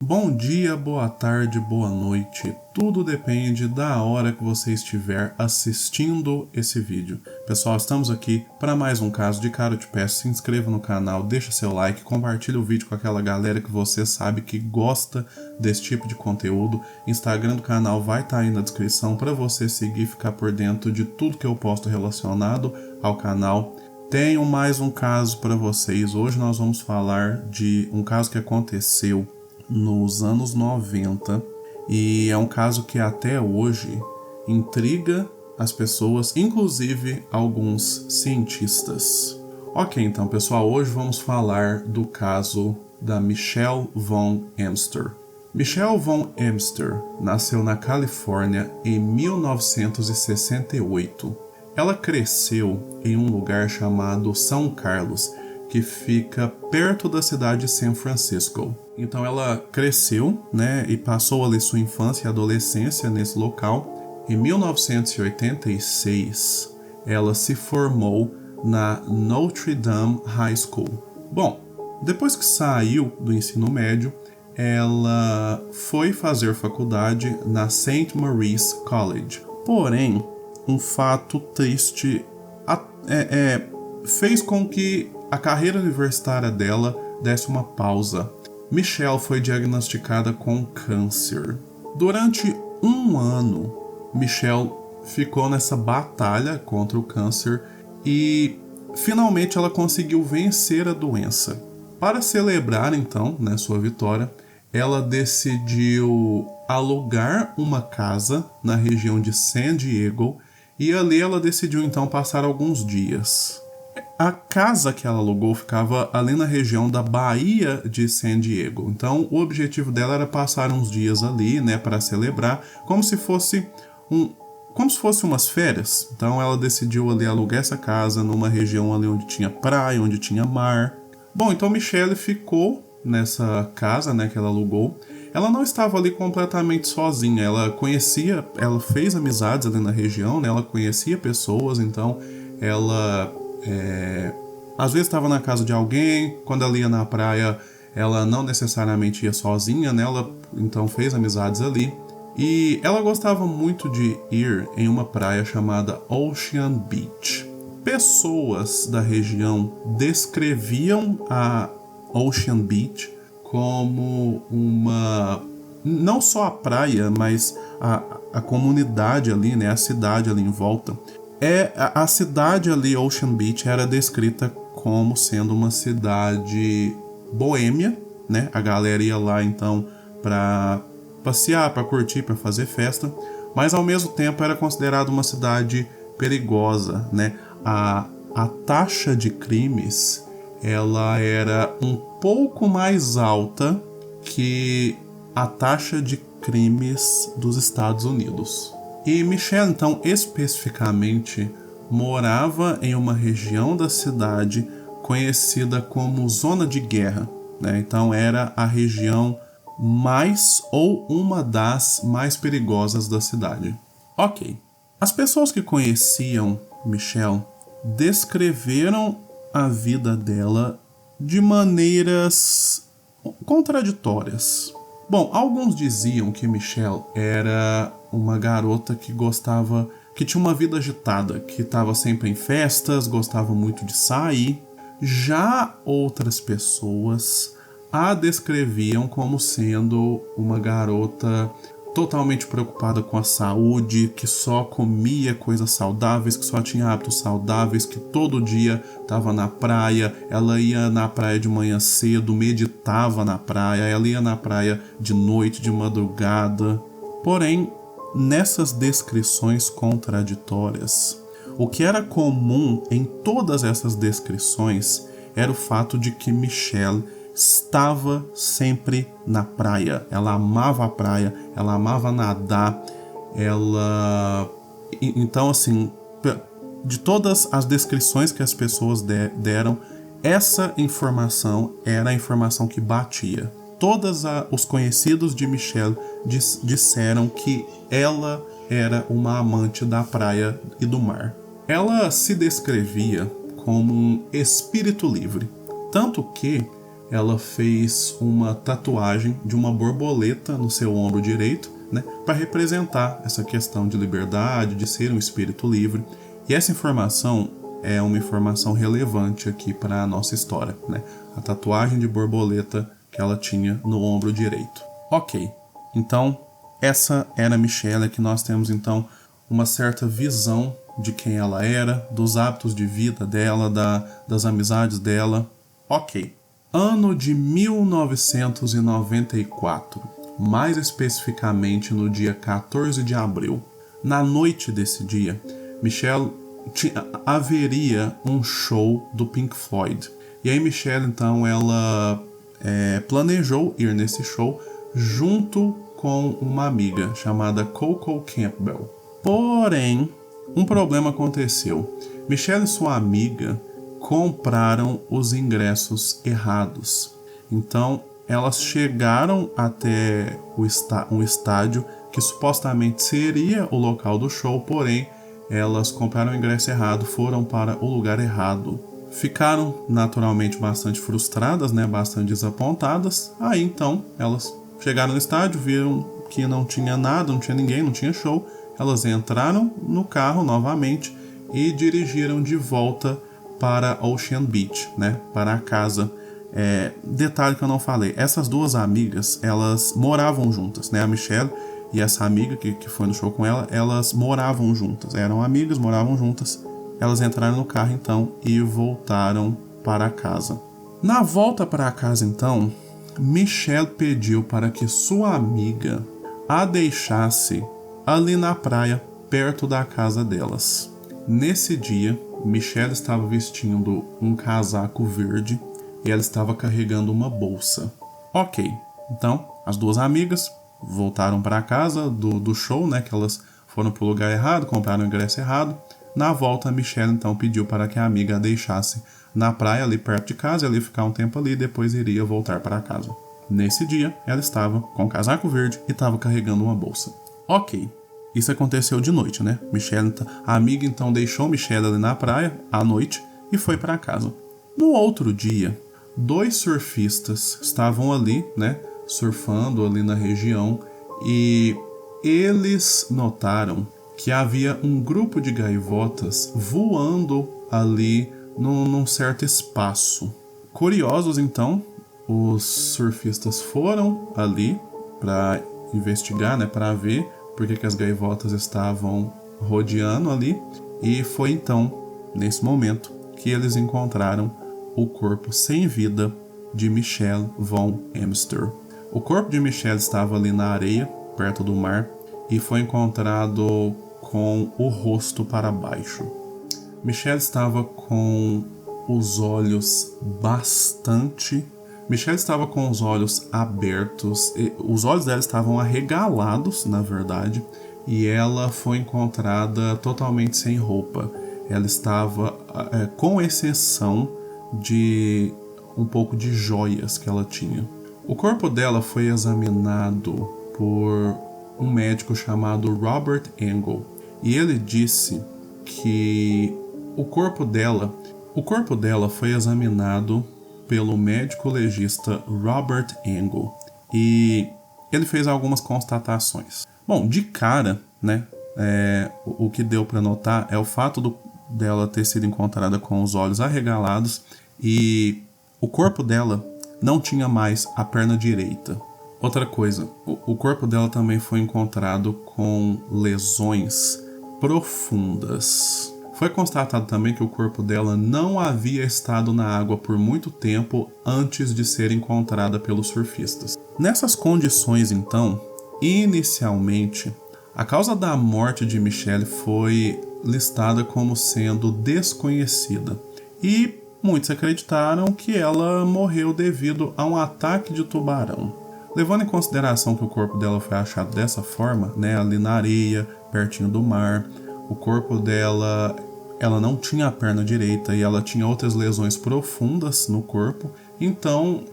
Bom dia, boa tarde, boa noite. Tudo depende da hora que você estiver assistindo esse vídeo. Pessoal, estamos aqui para mais um caso de cara. Eu te peço, se inscreva no canal, deixa seu like, compartilha o vídeo com aquela galera que você sabe que gosta desse tipo de conteúdo. Instagram do canal vai estar aí na descrição para você seguir e ficar por dentro de tudo que eu posto relacionado ao canal. Tenho mais um caso para vocês. Hoje nós vamos falar de um caso que aconteceu nos anos 90 e é um caso que até hoje intriga as pessoas, inclusive alguns cientistas. Ok, então pessoal, hoje vamos falar do caso da Michelle von Amster. Michelle von Amster nasceu na Califórnia em 1968. Ela cresceu em um lugar chamado São Carlos, que fica perto da cidade de São Francisco. Então ela cresceu, e passou ali sua infância e adolescência nesse local. Em 1986, ela se formou na Notre Dame High School. Bom, depois que saiu do ensino médio, ela foi fazer faculdade na St. Mary's College. Porém, um fato triste fez com que a carreira universitária dela desse uma pausa. Michelle foi diagnosticada com câncer. Durante um ano, Michelle ficou nessa batalha contra o câncer e finalmente ela conseguiu vencer a doença. Para celebrar então, sua vitória, ela decidiu alugar uma casa na região de San Diego e ali ela decidiu então passar alguns dias. A casa que ela alugou ficava ali na região da Baía de San Diego. Então, o objetivo dela era passar uns dias ali, para celebrar, como se fosse umas férias. Então, ela decidiu ali alugar essa casa numa região ali onde tinha praia, onde tinha mar. Bom, então Michelle ficou nessa casa, que ela alugou. Ela não estava ali completamente sozinha. Ela fez amizades ali na região, ela conhecia pessoas, então ela às vezes estava na casa de alguém. Quando ela ia na praia, ela não necessariamente ia sozinha, ela então fez amizades ali. E ela gostava muito de ir em uma praia chamada Ocean Beach. Pessoas da região descreviam a Ocean Beach como não só a praia, mas a comunidade ali, a cidade ali em volta. A cidade ali, Ocean Beach, era descrita como sendo uma cidade boêmia, A galera ia lá, então, para passear, para curtir, para fazer festa, mas ao mesmo tempo era considerada uma cidade perigosa, A taxa de crimes, ela era um pouco mais alta que a taxa de crimes dos Estados Unidos. E Michelle, então, especificamente, morava em uma região da cidade conhecida como Zona de Guerra, Então, era a região ou uma das mais perigosas da cidade. Ok. As pessoas que conheciam Michelle descreveram a vida dela de maneiras contraditórias. Bom, alguns diziam que Michelle era uma garota que tinha uma vida agitada, que estava sempre em festas, gostava muito de sair. Já outras pessoas a descreviam como sendo uma garota totalmente preocupada com a saúde, que só comia coisas saudáveis, que só tinha hábitos saudáveis, que todo dia estava na praia. Ela ia na praia de manhã cedo, meditava na praia, ela ia na praia de noite, de madrugada. Porém, nessas descrições contraditórias, o que era comum em todas essas descrições era o fato de que Michelle estava sempre na praia. Ela amava a praia, ela amava nadar, então, assim, de todas as descrições que as pessoas deram, essa informação era a informação que batia. Todos os conhecidos de Michelle disseram que ela era uma amante da praia e do mar. Ela se descrevia como um espírito livre, tanto que ela fez uma tatuagem de uma borboleta no seu ombro direito, né, para representar essa questão de liberdade, de ser um espírito livre. E essa informação é uma informação relevante aqui para a nossa história, né? A tatuagem de borboleta que ela tinha no ombro direito. Ok, então essa era a Michelle, que nós temos então uma certa visão de quem ela era, dos hábitos de vida dela, das amizades dela. Ok. Ano de 1994, mais especificamente no dia 14 de abril. Na noite desse dia, Michelle haveria um show do Pink Floyd. E aí Michelle, então, ela planejou ir nesse show junto com uma amiga chamada Coco Campbell. Porém, um problema aconteceu. Michelle e sua amiga compraram os ingressos errados. Então, elas chegaram até um estádio que supostamente seria o local do show, porém, elas compraram o ingresso errado, foram para o lugar errado. Ficaram naturalmente bastante frustradas, né? Bastante desapontadas. Aí então, elas chegaram no estádio, viram que não tinha nada, não tinha ninguém, não tinha show. Elas entraram no carro novamente e dirigiram de volta para Ocean Beach, né? Para a casa. Detalhe que eu não falei, essas duas amigas, elas moravam juntas, né? A Michelle e essa amiga que foi no show com ela, elas moravam juntas, eram amigas, moravam juntas. Elas entraram no carro então e voltaram para casa. Na volta para casa então, Michelle pediu para que sua amiga a deixasse ali na praia, perto da casa delas. Nesse dia, Michelle estava vestindo um casaco verde e ela estava carregando uma bolsa. Ok, então as duas amigas voltaram para casa do show, né? Que elas foram para o lugar errado, compraram o ingresso errado. Na volta, a Michelle então pediu para que a amiga a deixasse na praia, ali perto de casa, ela ia ficar um tempo ali e depois iria voltar para casa. Nesse dia, ela estava com o casaco verde e estava carregando uma bolsa. Ok, isso aconteceu de noite, né? A amiga então deixou Michelle ali na praia à noite e foi para casa. No outro dia, 2 surfistas estavam ali, né? Surfando ali na região e eles notaram que havia um grupo de gaivotas voando ali num certo espaço. Curiosos então, os surfistas foram ali para investigar, né, para ver por que as gaivotas estavam rodeando ali, e foi então, nesse momento, que eles encontraram o corpo sem vida de Michelle von Emster. O corpo de Michelle estava ali na areia, perto do mar, e foi encontrado com o rosto para baixo. Michelle estava com os olhos Michelle estava com os olhos abertos, os olhos dela estavam arregalados, na verdade, e ela foi encontrada totalmente sem roupa. Ela estava, com exceção de um pouco de joias que ela tinha. O corpo dela foi examinado por um médico chamado Robert Engel, e ele disse que o corpo dela foi examinado pelo médico legista Robert Engel, e ele fez algumas constatações. Bom, de cara, né, o que deu para notar é o fato dela ter sido encontrada com os olhos arregalados e o corpo dela não tinha mais a perna direita. Outra coisa, o corpo dela também foi encontrado com lesões profundas. Foi constatado também que o corpo dela não havia estado na água por muito tempo antes de ser encontrada pelos surfistas. Nessas condições, então, inicialmente, a causa da morte de Michelle foi listada como sendo desconhecida, e muitos acreditaram que ela morreu devido a um ataque de tubarão. Levando em consideração que o corpo dela foi achado dessa forma, né, ali na areia, pertinho do mar, o corpo dela, ela não tinha a perna direita e ela tinha outras lesões profundas no corpo. Então,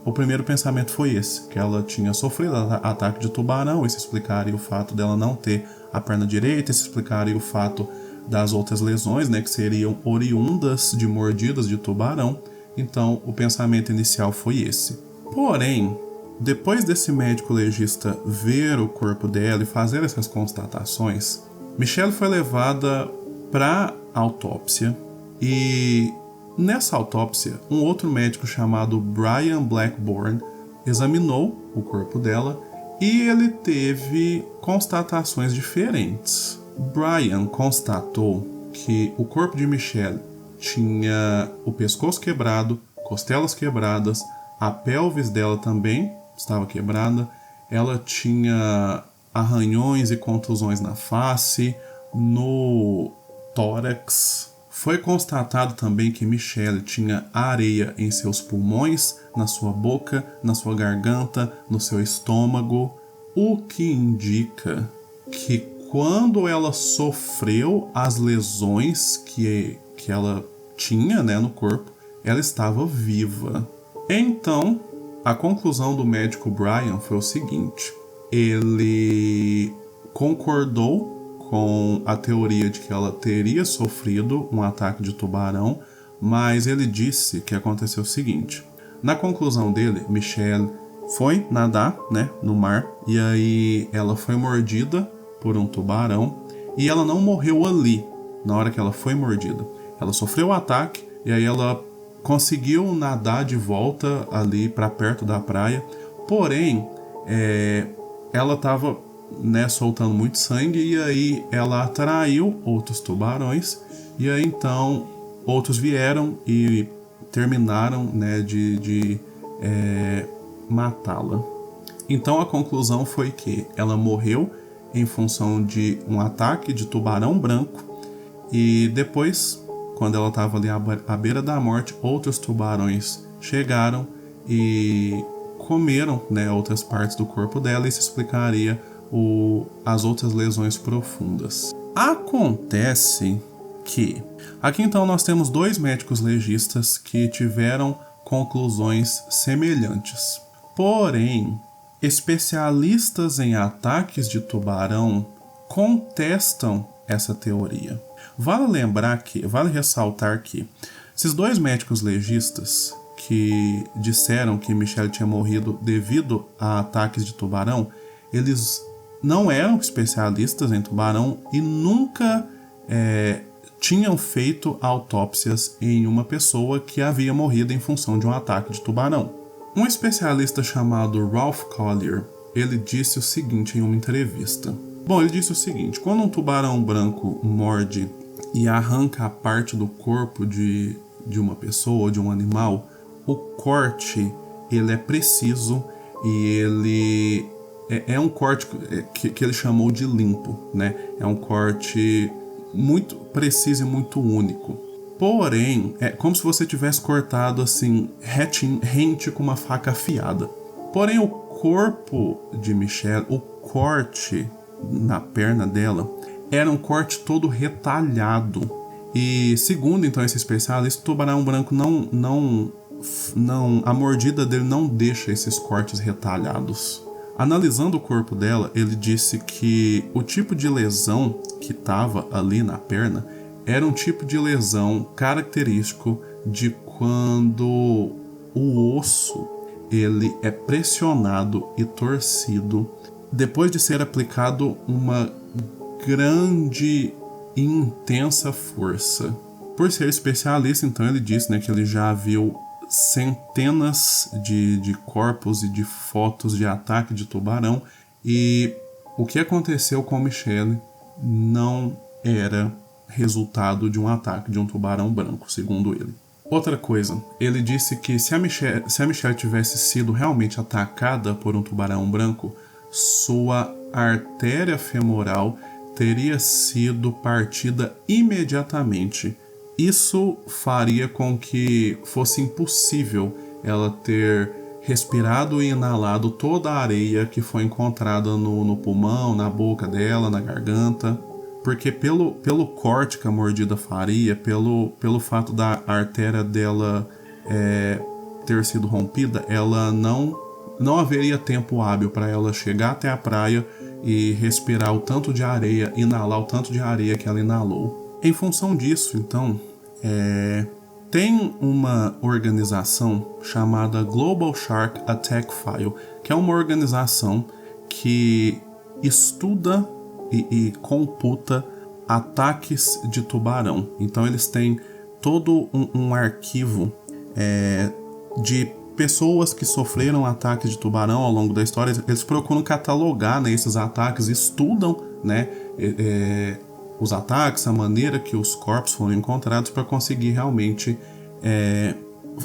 o primeiro pensamento foi esse, que ela tinha sofrido ataque de tubarão. Isso explicaria o fato dela não ter a perna direita, isso explicaria o fato das outras lesões, né, que seriam oriundas de mordidas de tubarão. Então, o pensamento inicial foi esse. Porém, depois desse médico legista ver o corpo dela e fazer essas constatações, Michelle foi levada para autópsia e nessa autópsia, um outro médico chamado Brian Blackburn examinou o corpo dela e ele teve constatações diferentes. Brian constatou que o corpo de Michelle tinha o pescoço quebrado, costelas quebradas, a pelvis dela também estava quebrada, ela tinha arranhões e contusões na face, no tórax. Foi constatado também que Michelle tinha areia em seus pulmões, na sua boca, na sua garganta, no seu estômago, o que indica que quando ela sofreu as lesões que ela tinha, né, no corpo, ela estava viva. Então, a conclusão do médico Brian foi o seguinte: ele concordou com a teoria de que ela teria sofrido um ataque de tubarão, mas ele disse que aconteceu o seguinte. Na conclusão dele, Michelle foi nadar, né, no mar, e aí ela foi mordida por um tubarão, e ela não morreu ali, na hora que ela foi mordida. Ela sofreu o ataque, e aí ela conseguiu nadar de volta ali para perto da praia, porém, ela estava, né, soltando muito sangue, e aí ela atraiu outros tubarões, e aí então outros vieram e terminaram, né, de matá-la. Então a conclusão foi que ela morreu em função de um ataque de tubarão branco, e depois, quando ela estava ali à beira da morte, outros tubarões chegaram e comeram, né, outras partes do corpo dela, e isso explicaria as outras lesões profundas. Acontece que aqui então nós temos dois médicos legistas que tiveram conclusões semelhantes. Porém, especialistas em ataques de tubarão contestam essa teoria. Vale ressaltar que esses dois médicos legistas que disseram que Michelle tinha morrido devido a ataques de tubarão, eles não eram especialistas em tubarão e nunca tinham feito autópsias em uma pessoa que havia morrido em função de um ataque de tubarão. Um especialista chamado Ralph Collier, ele disse o seguinte em uma entrevista. Ele disse o seguinte: quando um tubarão branco morde e arranca a parte do corpo de uma pessoa ou de um animal, o corte ele é preciso e ele é um corte que ele chamou de limpo, né? É um corte muito preciso e muito único. Porém, é como se você tivesse cortado assim, rente com uma faca afiada. Porém, o corpo de Michelle, o corte na perna dela, era um corte todo retalhado. E segundo então esse especialista, o tubarão branco a mordida dele não deixa esses cortes retalhados. Analisando o corpo dela, ele disse que o tipo de lesão que estava ali na perna era um tipo de lesão característico de quando o osso ele é pressionado e torcido depois de ser aplicado uma grande e intensa força. Por ser especialista, então ele disse, né, que ele já viu centenas de corpos e de fotos de ataque de tubarão, e o que aconteceu com Michelle não era resultado de um ataque de um tubarão branco, segundo ele. Outra coisa, ele disse que se a Michelle tivesse sido realmente atacada por um tubarão branco, sua artéria femoral teria sido partida imediatamente. Isso faria com que fosse impossível ela ter respirado e inalado toda a areia que foi encontrada no pulmão, na boca dela, na garganta. Porque pelo corte que a mordida faria, pelo fato da artéria dela ter sido rompida, ela não haveria tempo hábil para ela chegar até a praia e respirar o tanto de areia, inalar o tanto de areia que ela inalou. Em função disso, então, Tem uma organização chamada Global Shark Attack File, que é uma organização que estuda e computa ataques de tubarão. Então eles têm todo um arquivo de pessoas que sofreram ataques de tubarão ao longo da história. Eles procuram catalogar, né, esses ataques, estudam, né, os ataques, a maneira que os corpos foram encontrados, para conseguir realmente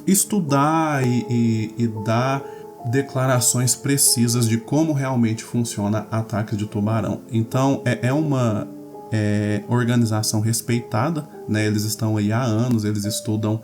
estudar e dar declarações precisas de como realmente funciona ataque de tubarão. Então é uma organização respeitada, né? Eles estão aí há anos, eles estudam,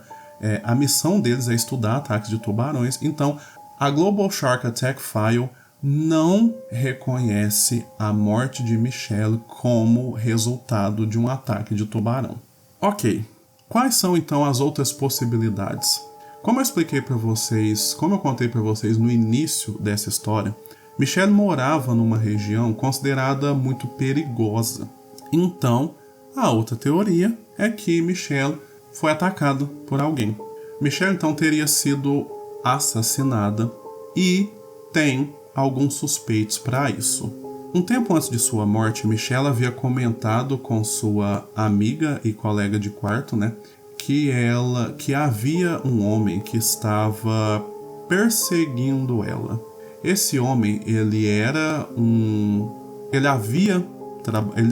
a missão deles é estudar ataques de tubarões. Então a Global Shark Attack File não reconhece a morte de Michelle como resultado de um ataque de tubarão. Ok, quais são então as outras possibilidades? Como eu expliquei para vocês, como eu contei para vocês no início dessa história, Michelle morava numa região considerada muito perigosa. Então, a outra teoria é que Michelle foi atacada por alguém. Michelle então teria sido assassinada e tem alguns suspeitos para isso. Um tempo antes de sua morte, Michelle havia comentado com sua amiga e colega de quarto, né, que havia um homem que estava perseguindo ela. Esse homem, ele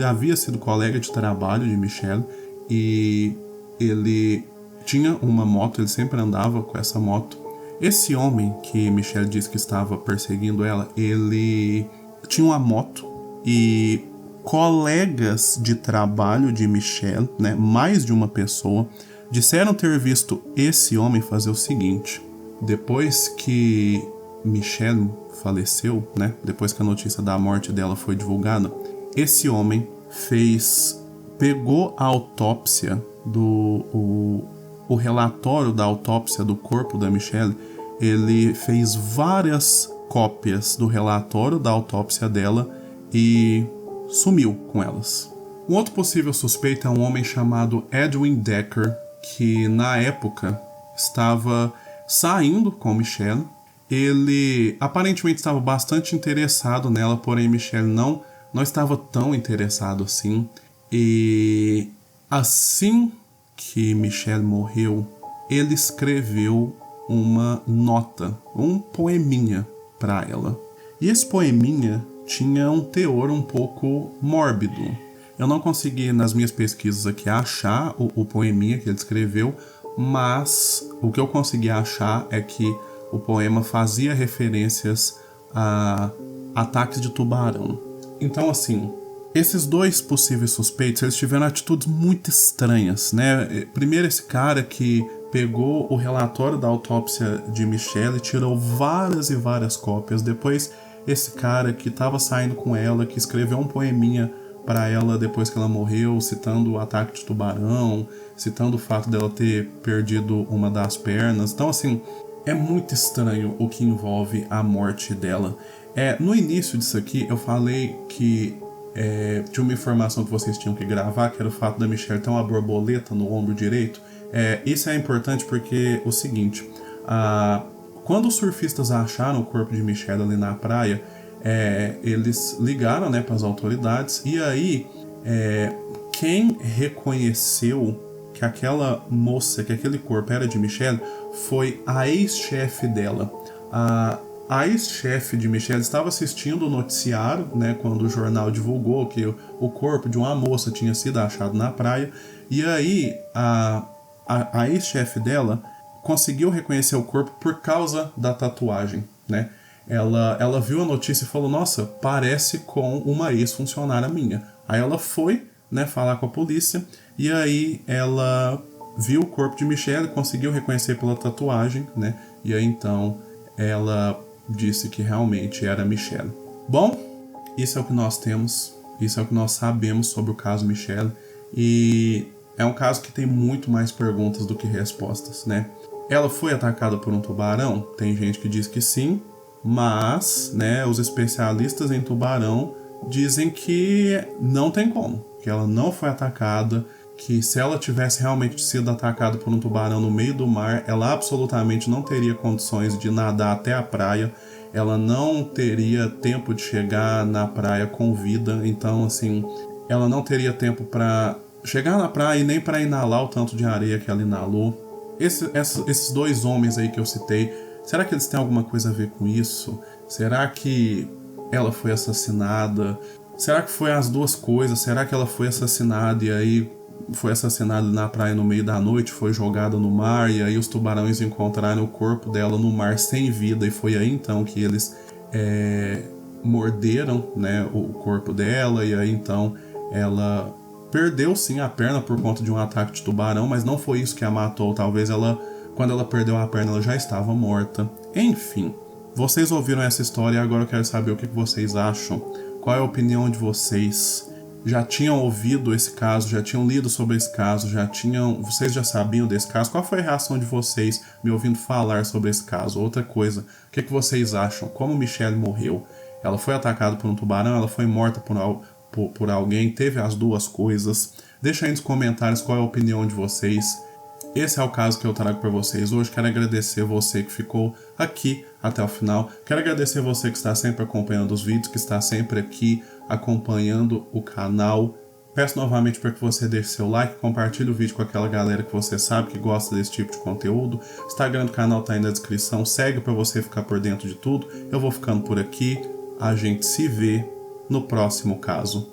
havia sido colega de trabalho de Michelle e ele tinha uma moto, ele sempre andava com essa moto. Esse homem que Michelle disse que estava perseguindo ela, ele tinha uma moto e colegas de trabalho de Michelle, né, mais de uma pessoa, disseram ter visto esse homem fazer o seguinte: depois que Michelle faleceu, né, depois que a notícia da morte dela foi divulgada, esse homem pegou a autópsia o relatório da autópsia do corpo da Michelle. Ele fez várias cópias do relatório da autópsia dela e sumiu com elas. Um outro possível suspeito é um homem chamado Edwin Decker, que na época estava saindo com Michelle. Ele aparentemente estava bastante interessado nela, porém Michelle não estava tão interessado assim. E assim que Michelle morreu, ele escreveu uma nota, um poeminha para ela. E esse poeminha tinha um teor um pouco mórbido. Eu não consegui nas minhas pesquisas aqui achar o poeminha que ele escreveu, mas o que eu consegui achar é que o poema fazia referências a ataques de tubarão. Então, assim, esses dois possíveis suspeitos, eles tiveram atitudes muito estranhas, né? Primeiro, esse cara que pegou o relatório da autópsia de Michelle e tirou várias e várias cópias. Depois, esse cara que estava saindo com ela, que escreveu um poeminha para ela depois que ela morreu, citando o ataque de tubarão, citando o fato dela ter perdido uma das pernas. Então, assim, é muito estranho o que envolve a morte dela. No início disso aqui, eu falei que tinha uma informação que vocês tinham que gravar, que era o fato da Michelle ter uma borboleta no ombro direito. Isso é importante porque o seguinte, quando os surfistas acharam o corpo de Michelle ali na praia, eles ligaram, né, para as autoridades, e aí quem reconheceu que aquela moça, que aquele corpo era de Michelle, foi a ex-chefe dela. A ex-chefe de Michelle estava assistindo o noticiário, né, quando o jornal divulgou que o corpo de uma moça tinha sido achado na praia, e aí a ex-chefe dela conseguiu reconhecer o corpo por causa da tatuagem, né? Ela viu a notícia e falou: nossa, parece com uma ex-funcionária minha. Aí ela foi, né, falar com a polícia, e aí ela viu o corpo de Michelle, conseguiu reconhecer pela tatuagem, né? E aí então ela disse que realmente era Michelle. Bom, isso é o que nós temos, isso é o que nós sabemos sobre o caso Michelle, e é um caso que tem muito mais perguntas do que respostas, né? Ela foi atacada por um tubarão? Tem gente que diz que sim, mas, né, os especialistas em tubarão dizem que não tem como, que ela não foi atacada, que se ela tivesse realmente sido atacada por um tubarão no meio do mar, ela absolutamente não teria condições de nadar até a praia, ela não teria tempo de chegar na praia com vida, então assim, ela não teria tempo para chegar na praia e nem para inalar o tanto de areia que ela inalou. Esses dois homens aí que eu citei, será que eles têm alguma coisa a ver com isso? Será que ela foi assassinada? Será que foi as duas coisas? Será que ela foi assassinada e aí foi assassinada na praia no meio da noite, foi jogada no mar e aí os tubarões encontraram o corpo dela no mar sem vida e foi aí então que eles morderam, né, o corpo dela e aí então ela perdeu sim a perna por conta de um ataque de tubarão, mas não foi isso que a matou. Talvez quando ela perdeu a perna, ela já estava morta. Enfim, vocês ouviram essa história e agora eu quero saber o que vocês acham. Qual é a opinião de vocês? Já tinham ouvido esse caso, já tinham lido sobre esse caso, vocês já sabiam desse caso? Qual foi a reação de vocês me ouvindo falar sobre esse caso? Outra coisa, o que vocês acham? Como Michelle morreu? Ela foi atacada por um tubarão? Ela foi morta por alguém? Teve as duas coisas? Deixa aí nos comentários qual é a opinião de vocês. Esse é o caso que eu trago para vocês hoje. Quero agradecer você que ficou aqui até o final. Quero agradecer você que está sempre acompanhando os vídeos, que está sempre aqui acompanhando o canal. Peço novamente para que você deixe seu like, compartilhe o vídeo com aquela galera que você sabe que gosta desse tipo de conteúdo. O Instagram do canal está aí na descrição. Segue para você ficar por dentro de tudo. Eu vou ficando por aqui. A gente se vê no próximo caso.